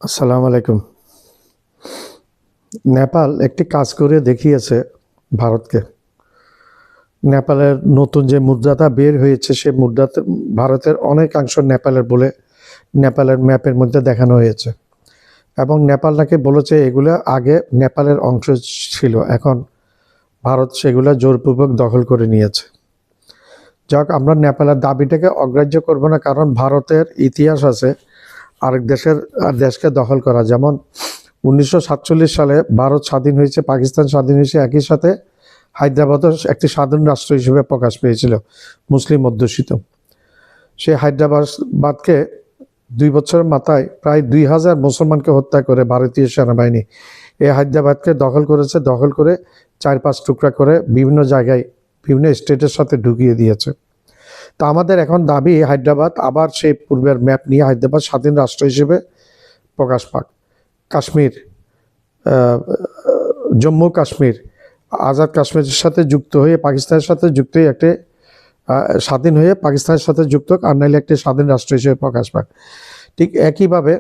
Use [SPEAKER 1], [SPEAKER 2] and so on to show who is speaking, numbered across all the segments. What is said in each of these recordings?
[SPEAKER 1] আসসালামু আলাইকুম। নেপাল একটি কাজ করে দেখিয়েছে ভারতকে। নেপালের নতুন যে মুদ্রাটা বের হয়েছে সে মুদ্রাতে ভারতের অনেকাংশ নেপালের বলে নেপালের ম্যাপের মধ্যে দেখানো হয়েছে এবং নেপাল নাকি বলেছে এগুলো আগে নেপালের অংশ ছিল, এখন ভারত সেগুলো জোরপূর্বক দখল করে নিয়েছে। যাক, আমরা নেপালের দাবিটাকে অগ্রাহ্য করব না, কারণ ভারতের ইতিহাস আছে আরেক দেশকে দখল করা। যেমন 1947 সালে ভারত স্বাধীন হয়েছে, পাকিস্তান স্বাধীন হয়েছে, একই সাথে হায়দ্রাবাদও একটি স্বাধীন রাষ্ট্র হিসেবে প্রকাশ পেয়েছিল মুসলিম অধ্যুষিত। সেই হায়দ্রাবাদকে 2 বছরের মাথায় প্রায় 2000 মুসলমানকে হত্যা করে ভারতীয় সেনাবাহিনী এই হায়দ্রাবাদকে দখল করেছে। দখল করে 4-5 টুকরা করে বিভিন্ন জায়গায় বিভিন্ন স্টেটের সাথে ঢুকিয়ে দিয়েছে। তা আমাদের এখন দাবি হায়দ্রাবাদ আবার সেই পূর্বের ম্যাপ নিয়ে হায়দ্রাবাদ স্বাধীন রাষ্ট্র হিসেবে প্রকাশ পাক। কাশ্মীর, জম্মু কাশ্মীর আজাদ কাশ্মীরের সাথে যুক্ত হয়ে পাকিস্তানের সাথে যুক্ত হয়ে একটি স্বাধীন হয়ে পাকিস্তানের সাথে যুক্ত, আর নাইলে একটি স্বাধীন রাষ্ট্র হিসেবে প্রকাশ পাক। ঠিক একইভাবে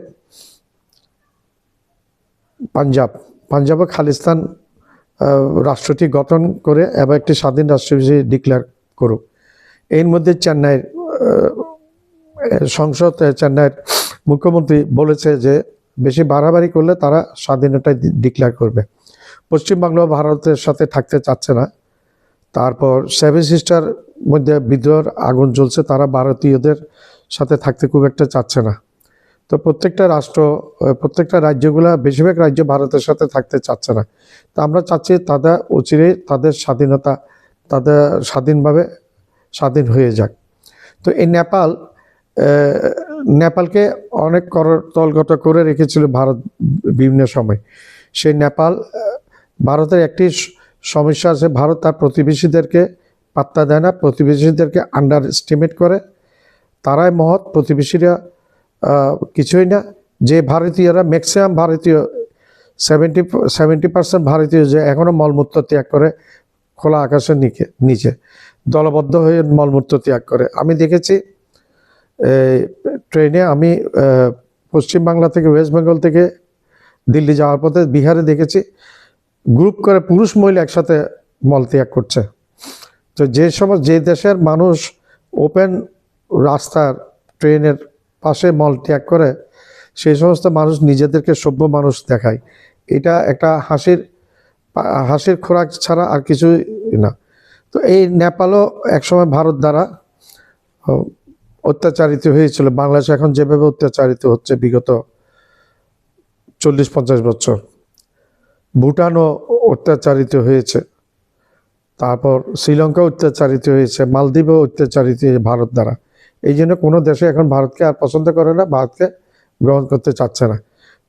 [SPEAKER 1] পাঞ্জাবও খালিস্তান রাষ্ট্রটি গঠন করে এবং একটি স্বাধীন রাষ্ট্র হিসেবে ডিক্লেয়ার করুক। এর মধ্যে চেন্নাইয়ের চেন্নাইয়ের মুখ্যমন্ত্রী বলেছে যে বেশি বাড়াবাড়ি করলে তারা স্বাধীনতা ডিক্লেয়ার করবে। পশ্চিমবাংলা ভারতের সাথে থাকতে চাচ্ছে না। তারপর সেভেন সিস্টার মধ্যে বিদ্রোহের আগুন জ্বলছে, তারা ভারতীয়দের সাথে থাকতে খুব একটা চাচ্ছে না। তো প্রত্যেকটা রাজ্যগুলা, বেশিরভাগ রাজ্য ভারতের সাথে থাকতে চাচ্ছে না। তো আমরা চাচ্ছি তাদের অচিরেই তাদের স্বাধীনভাবে স্বাধীন হয়ে যাক। তো এই নেপালকে অনেক তলগত করে রেখেছিল ভারত বিভিন্ন সময়। সেই নেপাল, ভারতের একটি সমস্যা আছে, ভারত তার প্রতিবেশীদেরকে পাত্তা দেয় না, প্রতিবেশীদেরকে আন্ডার এস্টিমেট করে। তারাই মহৎ, প্রতিবেশীরা কিছুই না। যে ভারতীয়রা ম্যাক্সিমাম ভারতীয় 70% ভারতীয় যে এখনও মলমূত্র ত্যাগ করে খোলা আকাশের নিচে দলবদ্ধ হয়ে মলমূত্র ত্যাগ করে। আমি দেখেছি ট্রেনে, আমি পশ্চিমবাংলা থেকে ওয়েস্ট বেঙ্গল থেকে দিল্লি যাওয়ার পথে বিহারে দেখেছি গ্রুপ করে পুরুষ মহিলা একসাথে মল ত্যাগ করছে। তো যে দেশের মানুষ ওপেন রাস্তার ট্রেনের পাশে মল ত্যাগ করে, সেই সমস্ত মানুষ নিজেদেরকে সভ্য মানুষ দেখায়। এটা একটা হাসির খোরাক ছাড়া আর কিছুই না। তো এই নেপালও একসময় ভারত দ্বারা অত্যাচারিত হয়েছিল। বাংলাদেশ এখন যেভাবে অত্যাচারিত হচ্ছে বিগত 40-50 বছর, ভুটানও অত্যাচারিত হয়েছে, তারপর শ্রীলঙ্কা অত্যাচারিত হয়েছে, মালদ্বীপও অত্যাচারিত হয়েছে ভারত দ্বারা। এই জন্য কোনো দেশে এখন ভারতকে আর পছন্দ করে না, ভারতকে গ্রহণ করতে চাচ্ছে না।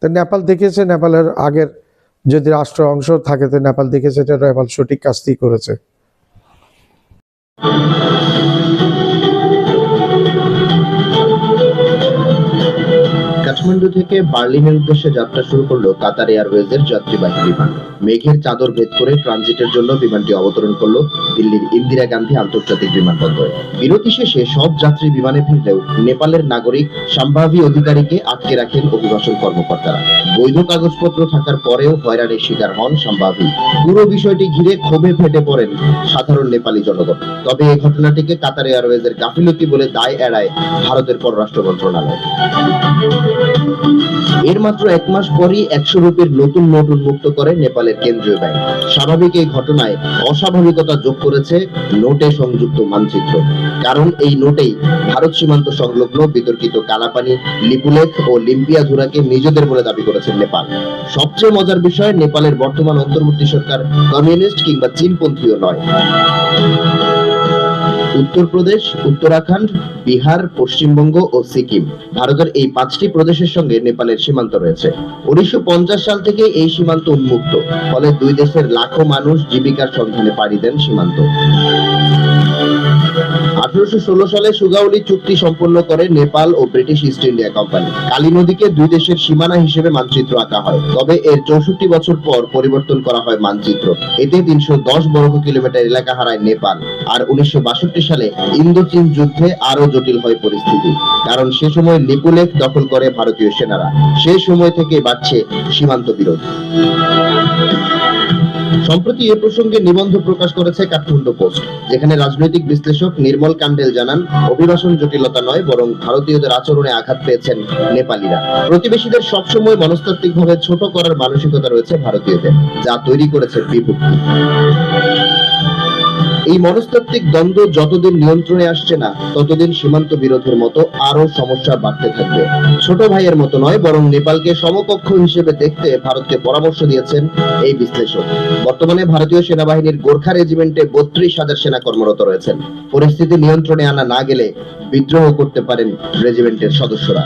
[SPEAKER 1] তো নেপাল দেখেছে, নেপালের আগের যদি রাষ্ট্র অংশ থাকে তো নেপাল দেখেছে এটা নেপাল সঠিক কাজটি করেছে।
[SPEAKER 2] কাঠমান্ডু থেকে বার্লিনের উদ্দেশ্যে যাত্রা শুরু করলো কাতার এয়ারওয়েজের যাত্রীবাহী বিমান। মেঘের চাদর ভেদ করে ট্রানজিটের জন্য বিমানটি অবতরণ করলো দিল্লির ইন্দিরা গান্ধী আন্তর্জাতিক বিমানবন্দরে। বিরতি শেষে সব যাত্রী বিমানে ফিরলেও নেপালের নাগরিক সম্ভাবী অধিকারীকে আটকে রাখেন অভিবাসন কর্মকর্তারা। বৈধ কাগজপত্র থাকার পরেও হয়রানির শিকার হন সম্ভাবী। পুরো বিষয়টি ঘিরে ক্ষোভে ফেটে পড়েন সাধারণ নেপালি জনগণ। তবে এই ঘটনাটিকে কাতার এয়ারওয়েজের গাফিলতি বলে দায় এড়ায় ভারতের পররাষ্ট্র মন্ত্রণালয়। এর মাত্র 1 মাস পরই 100 রুপির নতুন নোট উন্মুক্ত করে নেপালের কেন্দ্রীয় ব্যাংক। স্বাভাবিক এই ঘটনায় অস্বাভাবিকতা যোগ করেছে নোটে সংযুক্ত মানচিত্র। কারণ এই নোটেই ভারত সীমান্ত সংলগ্ন বিতর্কিত কালাপানি, লিপুলেখ ও লিম্পিয়াধুরাকে নিজেদের বলে দাবি করেছে নেপাল। সবচেয়ে মজার বিষয়, নেপালের বর্তমান অন্তর্বর্তী সরকার কমিউনিস্ট কিংবা চীনপন্থীও নয়। উত্তরপ্রদেশ, উত্তরাখণ্ড, বিহার, পশ্চিমবঙ্গ ও সিকিম, ভারতের এই 5টি প্রদেশের সঙ্গে নেপালের সীমান্ত রয়েছে। 1950 সাল থেকে এই সীমান্ত উন্মুক্ত, ফলে দুই দেশের লাখো মানুষ জীবিকার সন্ধানে পাড়ি দেন সীমান্ত। 1816 সালে সুগাউলি চুক্তি সম্পন্ন করে নেপাল ও British East India company. Kali নদীকে দুই দেশের সীমানা হিসেবে মানচিত্র আঁকা হয়। তবে এর 64 বছর পর পরিবর্তন করা হয় মানচিত্র। এতে 310 বর্গ কিলোমিটার এলাকা হারায় নেপাল। আর 1962 সালে ইন্দো-চীন যুদ্ধে আরো জটিল হয় পরিস্থিতি, কারণ সে সময় লিপুলেখ দখল করে ভারতীয় সেনারা। সেই সময় থেকে বাড়ছে সীমান্ত বিরোধ। সম্প্রতি এ প্রসঙ্গে নিবন্ধ প্রকাশ করেছে কাঠমান্ডু পোস্ট, যেখানে রাজনৈতিক বিশ্লেষক নির্মল কান্ডেল জানান, অভিবাসন জটিলতা নয়, বরং ভারতীয়দের আচরণে আঘাত পেয়েছেন নেপালিরা। প্রতিবেশীদের সবসময় মনস্তাত্ত্বিকভাবে ছোট করার মানসিকতা রয়েছে ভারতীয়দের, যা তৈরি করেছে বিভক্তি। এই মনস্তাত্ত্বিক দ্বন্দ্ব যতদিন নিয়ন্ত্রণে আসছে না, ততদিন সীমান্ত বিরোধের মতো আরো সমস্যা বাড়তে থাকবে। ছোট ভাইয়ের মতো নয়, বরং নেপালকে সমকক্ষ হিসেবে দেখতে ভারতকে পরামর্শ দিয়েছেন এই বিশ্লেষক। বর্তমানে ভারতীয় সেনাবাহিনীর গোর্খা রেজিমেন্টে 32,000 সেনা কর্মরত রয়েছেন। পরিস্থিতি নিয়ন্ত্রণে আনা না গেলে বিদ্রোহ করতে পারেন রেজিমেন্টের সদস্যরা,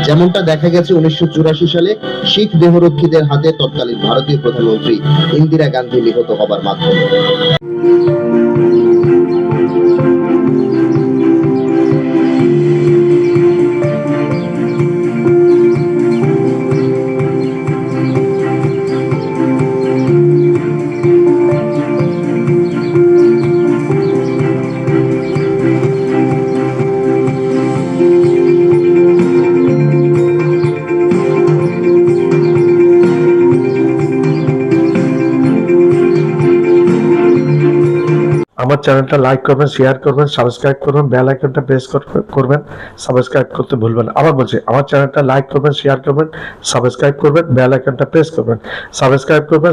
[SPEAKER 2] যেমনটা দেখা গেছে 1984 সালে শিখ দেহরক্ষীদের হাতে তৎকালীন ভারতীয় প্রধানমন্ত্রী ইন্দিরা গান্ধী নিহত হবার মাধ্যমে।
[SPEAKER 1] আমার চ্যানেলটা লাইক করবেন, শেয়ার করবেন, সাবস্ক্রাইব করবেন, বেল আইকনটা প্রেস করবেন, সাবস্ক্রাইব করতে ভুলবেন না। আবার বলছি, আমার চ্যানেলটা লাইক করবেন, শেয়ার করবেন, সাবস্ক্রাইব করবেন, বেল আইকনটা প্রেস করবেন, সাবস্ক্রাইব করবেন,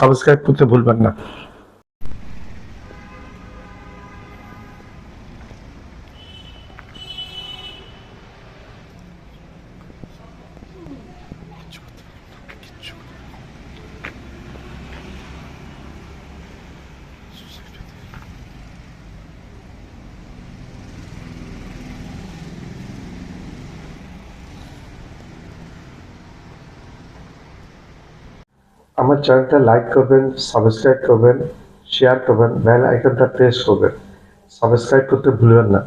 [SPEAKER 1] সাবস্ক্রাইব করতে ভুলবেন না। আমার চ্যানেলটা লাইক করবেন, সাবস্ক্রাইব করবেন, শেয়ার করবেন, বেল আইকনটা প্রেস করবেন, সাবস্ক্রাইব করতে ভুলবেন না।